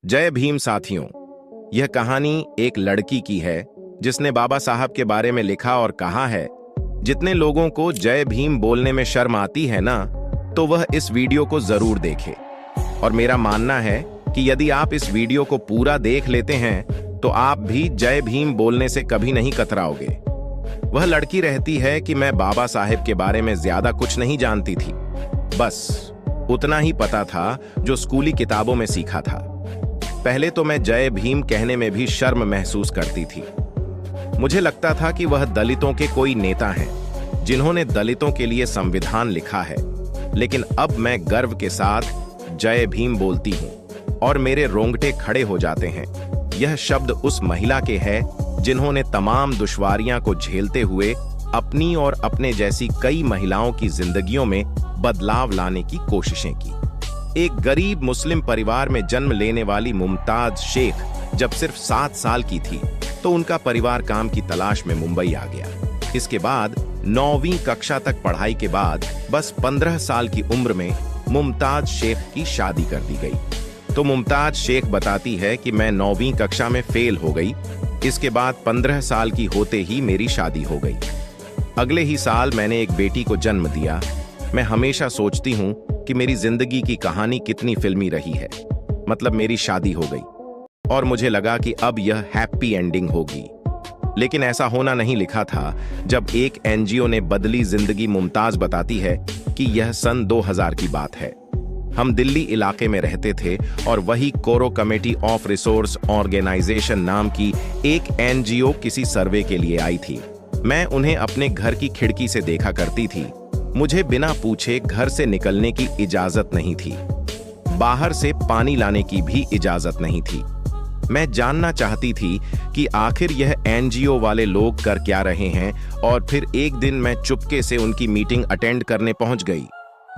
जय भीम साथियों। यह कहानी एक लड़की की है जिसने बाबा साहब के बारे में लिखा और कहा है, जितने लोगों को जय भीम बोलने में शर्म आती है ना, तो वह इस वीडियो को जरूर देखे। और मेरा मानना है कि यदि आप इस वीडियो को पूरा देख लेते हैं तो आप भी जय भीम बोलने से कभी नहीं कतराओगे। वह लड़की रहती है कि मैं बाबा साहेब के बारे में ज्यादा कुछ नहीं जानती थी, बस उतना ही पता था जो स्कूली किताबों में सीखा था। पहले तो मैं जय भीम कहने में भी शर्म महसूस करती थी। मुझे लगता था कि वह दलितों के कोई नेता हैं जिन्होंने दलितों के लिए संविधान लिखा है, लेकिन अब मैं गर्व के साथ जय भीम बोलती हूं और मेरे रोंगटे खड़े हो जाते हैं। यह शब्द उस महिला के है जिन्होंने तमाम दुश्वारियां को झेलते हुए अपनी और अपने जैसी कई महिलाओं की जिंदगियों में बदलाव लाने की कोशिशें की। एक गरीब मुस्लिम परिवार में जन्म लेने वाली मुमताज शेख जब सिर्फ 7 साल की थी तो उनका परिवार काम की तलाश में मुंबई आ गया। इसके बाद 9वीं कक्षा तक पढ़ाई के बाद बस 15 साल की उम्र में मुमताज शेख की शादी कर दी गई। तो मुमताज शेख बताती है कि मैं 9वीं कक्षा में फेल हो गई। इसके बाद 15 साल की होते ही मेरी शादी हो गई। अगले ही साल मैंने एक बेटी को जन्म दिया। मैं हमेशा सोचती हूँ कि मेरी जिंदगी की कहानी कितनी फिल्मी रही है। मतलब मेरी शादी हो गई और मुझे लगा कि अब यह हैप्पी एंडिंग होगी, लेकिन ऐसा होना नहीं लिखा था। जब एक एनजीओ ने बदली जिंदगी मुमताज बताती है कि यह सन 2000 की बात है। हम दिल्ली इलाके में रहते थे और वही कोरो कमेटी ऑफ रिसोर्स ऑर्गेनाइजेशन नाम की एक एनजीओ किसी सर्वे के लिए आई थी। मैं उन्हें अपने घर की खिड़की से देखा करती थी। मुझे बिना पूछे घर से निकलने की इजाजत नहीं थी, बाहर से पानी लाने की भी इजाजत नहीं थी। मैं जानना चाहती थी कि आखिर यह एनजीओ वाले लोग कर क्या रहे हैं, और फिर एक दिन मैं चुपके से उनकी मीटिंग अटेंड करने पहुंच गई।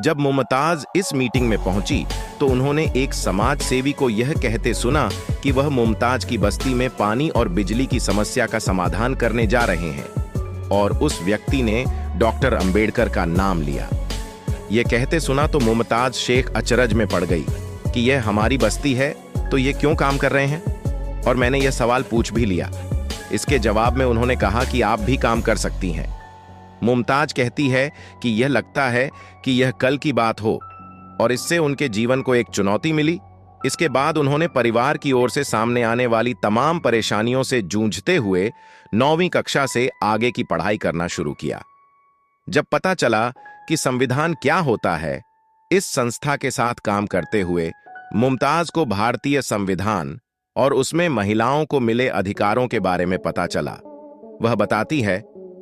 जब मुमताज इस मीटिंग में पहुंची तो उन्होंने एक समाज सेवी को यह कहते सुना कि वह मुमताज की बस्ती में पानी और बिजली की समस्या का समाधान करने जा रहे हैं, और उस व्यक्ति ने डॉक्टर अंबेडकर का नाम लिया। यह कहते सुना तो मुमताज शेख अचरज में पड़ गई कि यह हमारी बस्ती है तो ये क्यों काम कर रहे हैं, और मैंने यह सवाल पूछ भी लिया। इसके जवाब में उन्होंने कहा कि आप भी काम कर सकती हैं। मुमताज कहती है कि यह लगता है कि यह कल की बात हो, और इससे उनके जीवन को एक चुनौती मिली। इसके बाद उन्होंने परिवार की ओर से सामने आने वाली तमाम परेशानियों से जूझते हुए 9वीं कक्षा से आगे की पढ़ाई करना शुरू किया। जब पता चला कि संविधान क्या होता है, इस संस्था के साथ काम करते हुए मुमताज को भारतीय संविधान और उसमें महिलाओं को मिले अधिकारों के बारे में पता चला। वह बताती है,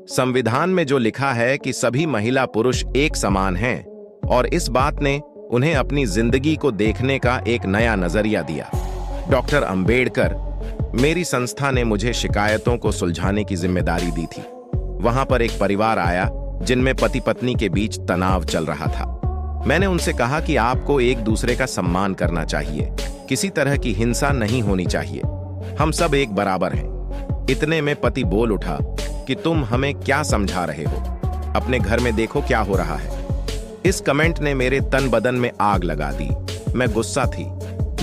संविधान में जो लिखा है कि सभी महिला पुरुष एक समान हैं, और इस बात ने उन्हें अपनी जिंदगी को देखने का एक नया नजरिया दिया। डॉक्टर अंबेडकर, मेरी संस्था ने मुझे शिकायतों को सुलझाने की जिम्मेदारी दी थी। वहां पर एक परिवार आया जिनमें पति पत्नी के बीच तनाव चल रहा था। मैंने उनसे कहा कि आपको एक दूसरे का सम्मान करना चाहिए, किसी तरह की हिंसा नहीं होनी चाहिए, हम सब एक बराबर हैं। इतने में पति बोल उठा कि तुम हमें क्या समझा रहे हो, अपने घर में देखो क्या हो रहा है। इस कमेंट ने मेरे तन बदन में आग लगा दी। मैं गुस्सा थी,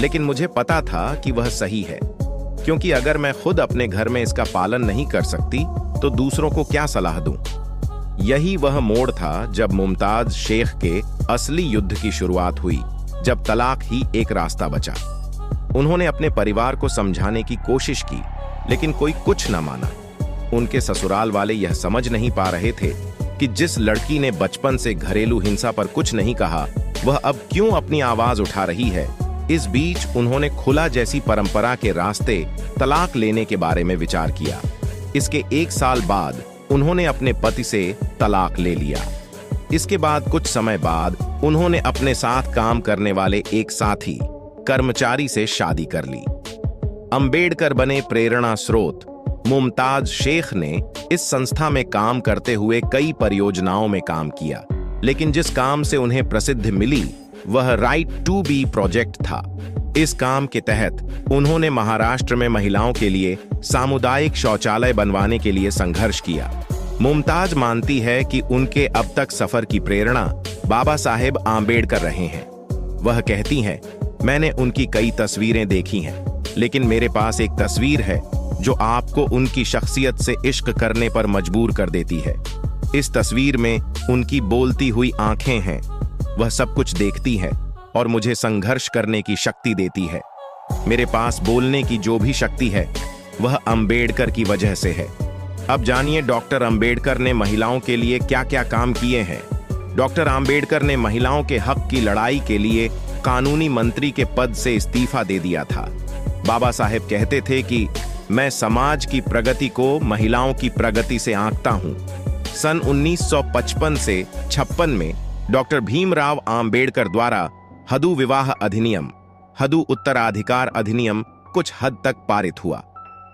लेकिन मुझे पता था कि वह सही है, क्योंकि अगर मैं खुद अपने घर में इसका पालन नहीं कर सकती तो दूसरों को क्या सलाह दूं। यही वह मोड़ था जब मुमताज शेख के असली युद्ध की शुरुआत हुई, जब तलाक ही एक रास्ता बचा। उन्होंने अपने परिवार को समझाने की कोशिश की, लेकिन कोई कुछ न माना। उनके ससुराल वाले यह समझ नहीं पा रहे थे कि जिस लड़की ने बचपन से घरेलू हिंसा पर कुछ नहीं कहा, वह अब क्यों अपनी आवाज उठा रही है। इस बीच उन्होंने खुला जैसी परंपरा के रास्ते तलाक लेने के बारे में विचार किया। इसके 1 साल बाद उन्होंने अपने पति से तलाक ले लिया। इसके बाद कुछ समय बाद उन्होंने अपने साथ काम करने वाले एक साथी कर्मचारी से शादी कर ली। अंबेडकर बने प्रेरणा स्रोत। मुमताज शेख ने इस संस्था में काम करते हुए कई परियोजनाओं में काम किया, लेकिन जिस काम से उन्हें प्रसिद्धि मिली वह राइट टू बी प्रोजेक्ट था। इस काम के तहत उन्होंने महाराष्ट्र में महिलाओं के लिए सामुदायिक शौचालय बनवाने के लिए संघर्ष किया। मुमताज मानती है कि उनके अब तक सफर की प्रेरणा बाबा साहेब आंबेडकर रहे हैं। वह कहती हैं, मैंने उनकी कई तस्वीरें देखी हैं, लेकिन मेरे पास एक तस्वीर है जो आपको उनकी शख्सियत से इश्क करने पर मजबूर कर देती है। इस तस्वीर में उनकी बोलती हुई आंखें हैं। वह सब कुछ देखती है और मुझे संघर्ष करने की शक्ति देती है। मेरे पास बोलने की जो भी शक्ति है वह अंबेडकर की वजह से है। अब जानिए डॉक्टर अंबेडकर ने महिलाओं के लिए क्या क्या काम किए हैं। डॉक्टर अंबेडकर ने महिलाओं के हक की लड़ाई के लिए कानूनी मंत्री के पद से इस्तीफा दे दिया था। बाबा साहेब कहते थे कि मैं समाज की प्रगति को महिलाओं की प्रगति से आंकता हूं। सन 1955 से 56 में डॉक्टर भीमराव आंबेडकर द्वारा हदू विवाह अधिनियम, हदू उत्तराधिकार अधिनियम कुछ हद तक पारित हुआ।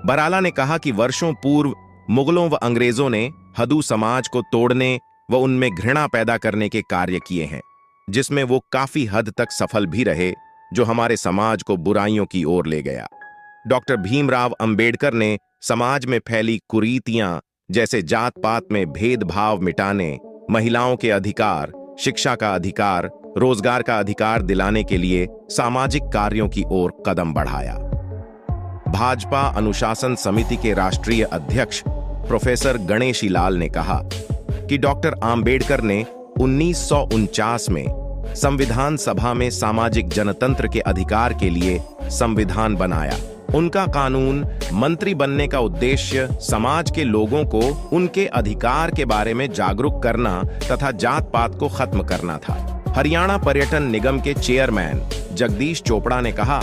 बराला ने कहा कि वर्षों पूर्व मुगलों व अंग्रेजों ने हदू समाज को तोड़ने व उनमें घृणा पैदा करने के कार्य किए हैं, जिसमें वो काफी हद तक सफल भी रहे, जो हमारे समाज को बुराइयों की ओर ले गया। डॉक्टर भीमराव अंबेडकर ने समाज में फैली कुरीतियां जैसे जात पात में भेदभाव मिटाने, महिलाओं के अधिकार, शिक्षा का अधिकार, रोजगार का अधिकार दिलाने के लिए सामाजिक कार्यों की ओर कदम बढ़ाया। भाजपा अनुशासन समिति के राष्ट्रीय अध्यक्ष प्रोफेसर गणेशी लाल ने कहा कि डॉक्टर आंबेडकर ने 1949 में संविधान सभा में सामाजिक जनतंत्र के अधिकार के लिए संविधान बनाया। उनका कानून मंत्री बनने का उद्देश्य समाज के लोगों को उनके अधिकार के बारे में जागरूक करना तथा जात पात को खत्म करना था। हरियाणा पर्यटन निगम के चेयरमैन जगदीश चोपड़ा ने कहा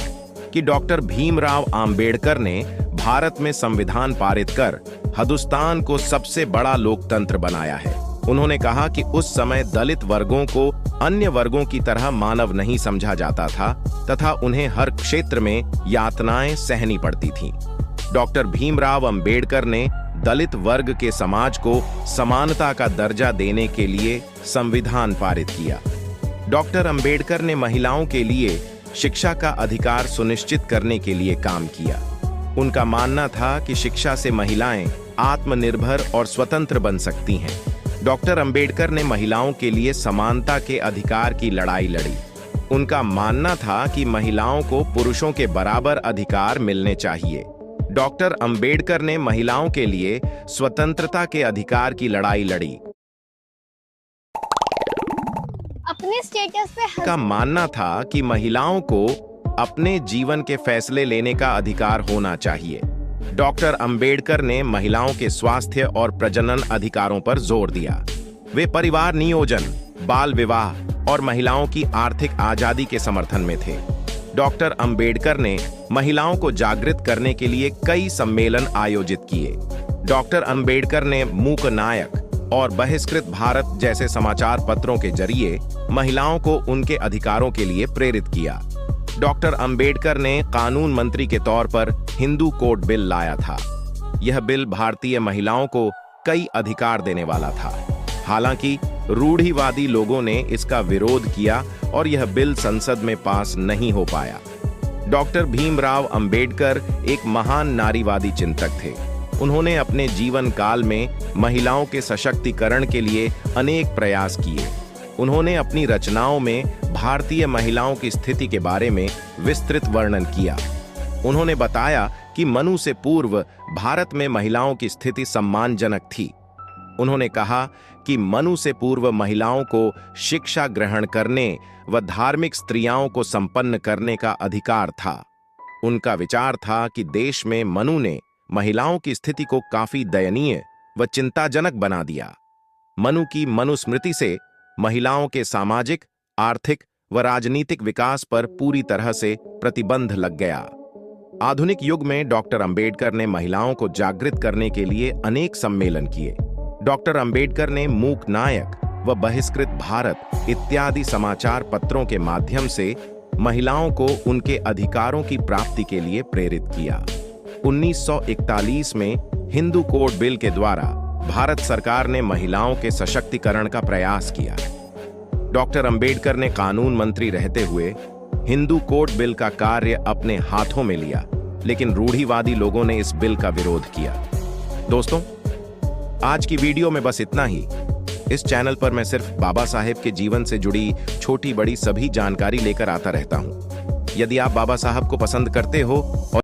कि डॉक्टर भीमराव आंबेडकर ने भारत में संविधान पारित कर हिंदुस्तान को सबसे बड़ा लोकतंत्र बनाया है। उन्होंने कहा कि उस समय दलित वर्गों को अन्य वर्गों की तरह मानव नहीं समझा जाता था तथा उन्हें हर क्षेत्र में यातनाएं सहनी पड़ती थीं। डॉक्टर भीमराव अंबेडकर ने दलित वर्ग के समाज को समानता का दर्जा देने के लिए संविधान पारित किया। डॉक्टर अंबेडकर ने महिलाओं के लिए शिक्षा का अधिकार सुनिश्चित करने के लिए काम किया। उनका मानना था कि शिक्षा से महिलाएं आत्मनिर्भर और स्वतंत्र बन सकती हैं। डॉक्टर अंबेडकर ने महिलाओं के लिए समानता के अधिकार की लड़ाई लड़ी। उनका मानना था कि महिलाओं को पुरुषों के बराबर अधिकार मिलने चाहिए। डॉक्टर अंबेडकर ने महिलाओं के लिए स्वतंत्रता के अधिकार की लड़ाई लड़ी। अपने स्टेटस पे का मानना था कि महिलाओं को अपने जीवन के फैसले लेने का अधिकार होना चाहिए। डॉक्टर अंबेडकर ने महिलाओं के स्वास्थ्य और प्रजनन अधिकारों पर जोर दिया। वे परिवार नियोजन, बाल विवाह और महिलाओं की आर्थिक आजादी के समर्थन में थे। डॉक्टर अंबेडकर ने महिलाओं को जागृत करने के लिए कई सम्मेलन आयोजित किए। डॉक्टर अंबेडकर ने मूक नायक और बहिष्कृत भारत जैसे समाचार पत्रों के जरिए महिलाओं को उनके अधिकारों के लिए प्रेरित किया। डॉक्टर अंबेडकर ने कानून मंत्री के तौर पर हिंदू कोड बिल लाया था। यह बिल भारतीय महिलाओं को कई अधिकार देने वाला था। हालांकि रूढ़िवादी लोगों ने इसका विरोध किया और यह बिल संसद में पास नहीं हो पाया। डॉक्टर भीमराव अंबेडकर एक महान नारीवादी चिंतक थे। उन्होंने अपने जीवन काल में महिलाओं के सशक्तिकरण के लिए अनेक प्रयास किए। उन्होंने अपनी रचनाओं में भारतीय महिलाओं की स्थिति के बारे में विस्तृत वर्णन किया। उन्होंने बताया कि मनु से पूर्व भारत में महिलाओं की स्थिति सम्मानजनक थी। उन्होंने कहा कि मनु से पूर्व महिलाओं को शिक्षा ग्रहण करने व धार्मिक स्त्रियों को संपन्न करने का अधिकार था। उनका विचार था कि देश में मनु ने महिलाओं की स्थिति को काफी दयनीय व चिंताजनक बना दिया। मनु की मनुस्मृति से महिलाओं के सामाजिक, आर्थिक व राजनीतिक विकास पर पूरी तरह से प्रतिबंध लग गया। आधुनिक युग में डॉक्टर अंबेडकर ने महिलाओं को जागृत करने के लिए अनेक सम्मेलन किए। डॉक्टर अंबेडकर ने मूक नायक व बहिष्कृत भारत इत्यादि समाचार पत्रों के माध्यम से महिलाओं को उनके अधिकारों की प्राप्ति के लिए प्रेरित किया। 1941 में हिंदू कोड बिल के द्वारा भारत सरकार ने महिलाओं के सशक्तिकरण का प्रयास किया। डॉक्टर अंबेडकर ने कानून मंत्री रहते हुए हिंदू कोड बिल का कार्य अपने हाथों में लिया, लेकिन रूढ़िवादी लोगों ने इस बिल का विरोध किया। दोस्तों, आज की वीडियो में बस इतना ही। इस चैनल पर मैं सिर्फ बाबा साहेब के जीवन से जुड़ी छोटी बड़ी सभी जानकारी लेकर आता रहता हूं। यदि आप बाबा साहब को पसंद करते हो और